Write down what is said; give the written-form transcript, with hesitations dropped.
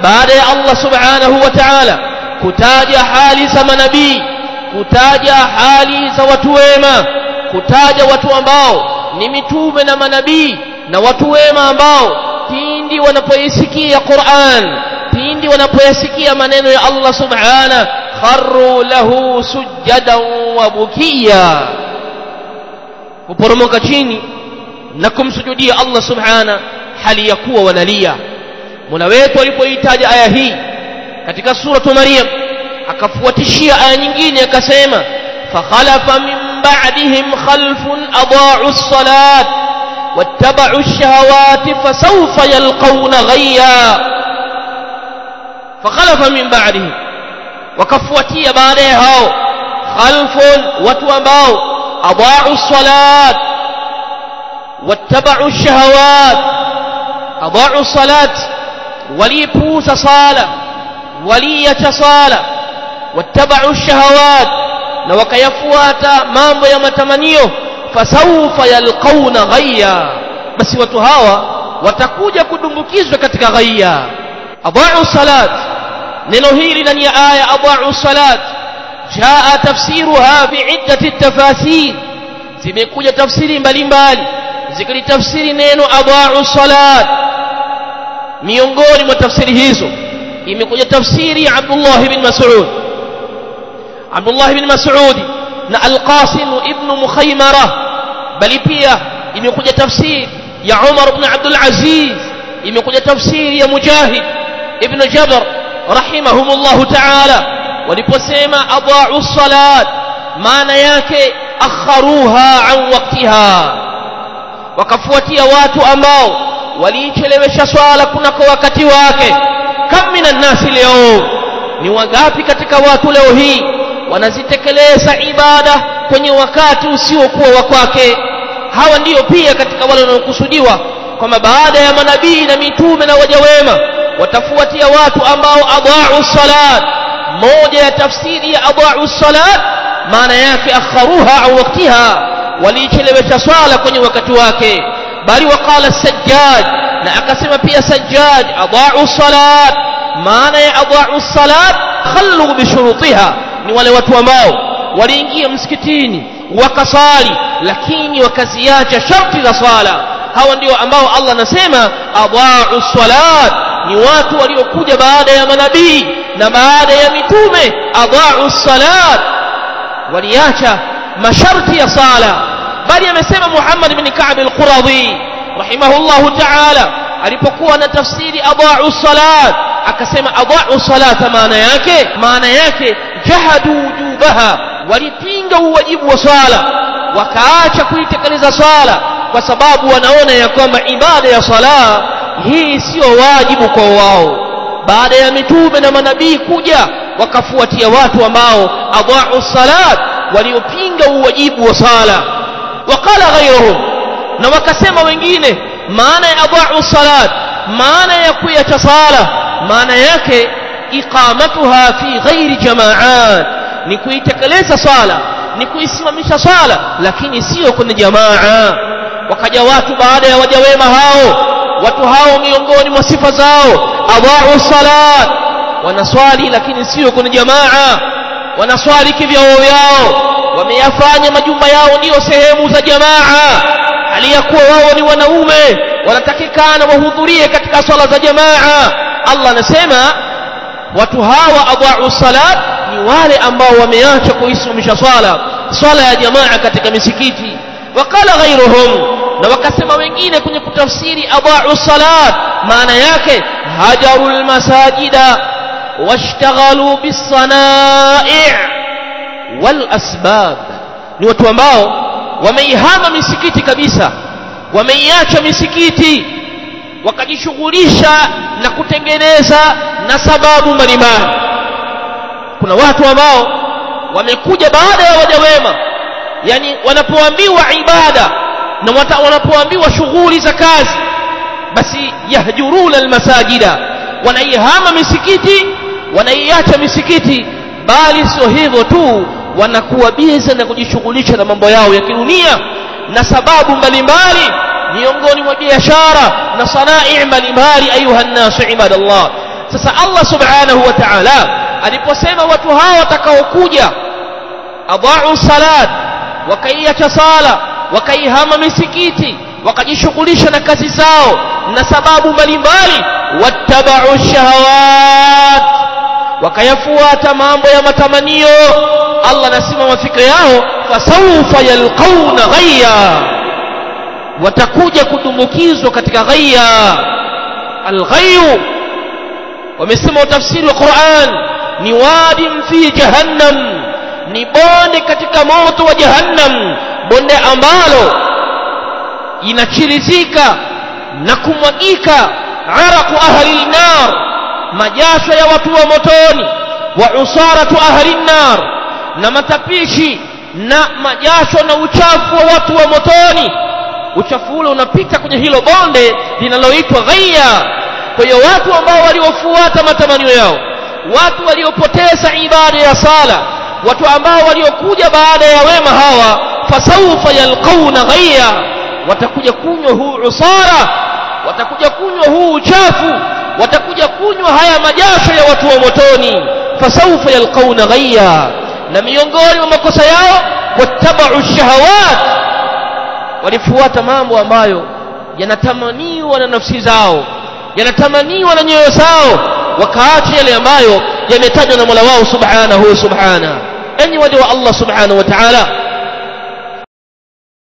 baada ya Allah subhanahu wa ta'ala kutaja hali za manabii, kutaja hali za watu wema, kutaja watu ambao ni mitume na manabii na watu wema ambao pindi wanapoisikia Qur'an, pindi wanapoyasikia maneno ya Allah subhanahu, kharru lahu sujadan wa bukiya, kuporomoka chini na kumsujudia Allah subhanahu hali ya kuwa wanalia. Mola wetu alipoitaja aya hii katika suratu Maryam akafuatishia aya nyingine akasema, fakhalafa min ba'dihim khalfun adaa'u as-salat wattaba'u ash-shahawati fasawfa yalqawna ghayya. Fakhalafa min ba'dihim, wakafuatia baada ya hao khalfun, watu ambao adaa'u as-salat wattaba'u ash-shahawat. Adaa'u as-salat, walipuuza sala, waliacha sala, wattaba'u ash-shahawat, na wakayafuata mambo ya matamanio, fasawfa yalqawna ghayya, basi watu hawa watakuja kudumbukizwa katika ghayya. Adaa'u salat, neno hili ndani ya aya adaa'u salat jaa tafsiruha bi'iddati tafasir, zimekuja tafsiri mbalimbali zikitafsiri neno adaa'u salat. Miongoni mwa tafsiri hizo imekuja tafsiri ya Abdullah ibn Mas'ud na Al-Qasim ibn Mukhaymara, bali pia imekuja tafsiri ya Umar ibn Abdul Aziz, imekuja tafsiri ya Mujahid ibn Jabr rahimahumullah ta'ala. Waliposema adaa'u salat, maana yake akharuha an waqtiha, wakafuatia watu ambao waliichelewesha swala kunako wakati wake. Kam minan nasi leo, ni wangapi katika watu leo hii wanazitekeleza ibada kwenye wakati usiokuwa wa kwake. Hawa ndio pia katika wale wanaokusudiwa kwamba baada ya manabii na mitume na waja wema watafuatia watu ambao adaa'u salat. Moja ya tafsiri ya adaa'u salat maana yake akharuha au waqtiha, waliichelewesha swala kwenye wakati wake. Bali waqala Sajjad, na akasema pia Sajjad, adaa'u salat, maana ya adaa'u salat khallu bishurutiha, ni wale watu ambao waliingia msikitini wakasali lakini wakaziacha sharti za swala. Hawa ndio ambao Allah anasema adaa'u salat, ni watu waliokuja baada ya manabii na baada ya mitume. Adaa'u salat, waliacha masharti ya sala. Bali amesema Muhammad ibn Ka'b al-Quradhi rahimahullahu ta'ala alipokuwa na tafsiri adaa'u salat, akasema adaa'u salat maana yake jahadu wujubaha, walipinga uwajibu wa swala, wakaacha kuitekeleza swala kwa sababu wanaona ya kwamba ibada ya sala hii sio wajibu kwa wao. Baada ya mitume na manabii kuja, wakafuatia watu ambao adaa'u salat, waliopinga uwajibu wa sala. Waqala ghayruhum, na wakasema wengine maana ya adaa'u salat, maana ya kuacha sala, maana yake iqamatuha fi ghairi jama'at, ni kuitekeleza sala, ni kuisimamisha sala lakini sio kwenye jamaa. Wakaja watu baada ya waja wema hao, watu hao miongoni mwa sifa zao adaa'u salat, wanaswali lakini sio kwenye jamaa, wanaswali kivyao vyao, wameyafanya majumba yao ndio sehemu za jamaa, hali ya kuwa wao ni wanaume, wanatakikana wahudhurie katika swala za jamaa. Allah anasema watu hawa adaa'u salat ni wale ambao wameacha kuisimamisha swala ya jamaa katika misikiti. Waqala ghayruhum, na wakasema wengine kwenye kutafsiri adaa'u salat, maana yake hajarul masajida washtaghalu bis-sana'i' wal asbab, ni watu ambao wameihama misikiti kabisa, wameiacha misikiti wakajishughulisha na kutengeneza na sababu mbalimbali. Kuna watu ambao wamekuja baada ya waja wema, yani wanapoambiwa ibada na wanapoambiwa shughuli za kazi, basi yahjuruna almasajida, wanaihama misikiti, wanaiacha misikiti. Bali sio hivyo tu, wanakuwa biza na kujishughulisha na mambo yao ya kidunia na sababu mbalimbali, miongoni mwa biashara na sanaa mbalimbali. Ayuha nnasu ibadallah, sasa Allah subhanahu wa ta'ala aliposema watu hawa watakaokuja adha'u salat, wakaiacha sala, wakaihama misikiti, wakajishughulisha na kazi zao na sababu mbalimbali, wattaba'u shahawat, wakayafuata mambo ya matamanio, Allah anasema mafikra yao fasawfa yalqawna ghayya, watakuja kudumbukizwa katika ghayya. Al-ghayyu wamesema utafsiri wa Qur'an ni wadi fi jahannam, ni bonde katika moto wa jahannam, bonde ambalo inachirizika na kumwagika araqu ahli an-nar, majasho ya watu wa motoni, wa usaratu ahli an-nar, na matapishi na majasho na uchafu wa watu wa motoni. Uchafu ule unapita kwenye hilo bonde linaloitwa ghayya. Kwa hiyo watu ambao waliofuata matamanio yao, watu waliopoteza ibada ya sala, watu ambao waliokuja baada ya wema hawa, fasawfa yalqawna ghayya, watakuja kunywa huu usara, watakuja kunywa huu uchafu, watakuja kunywa haya majasho ya watu wa motoni. Fasawfa yalqawna ghayya, na miongoni mwa makosa yao wattaba'u shahawat, walifuata mambo ambayo yanatamaniwa na nafsi zao, yanatamaniwa na nyoyo zao, wakaacha yale ambayo yametajwa na Mola wao subhanahu. Enyi waja wa Allah subhanahu wa ta'ala,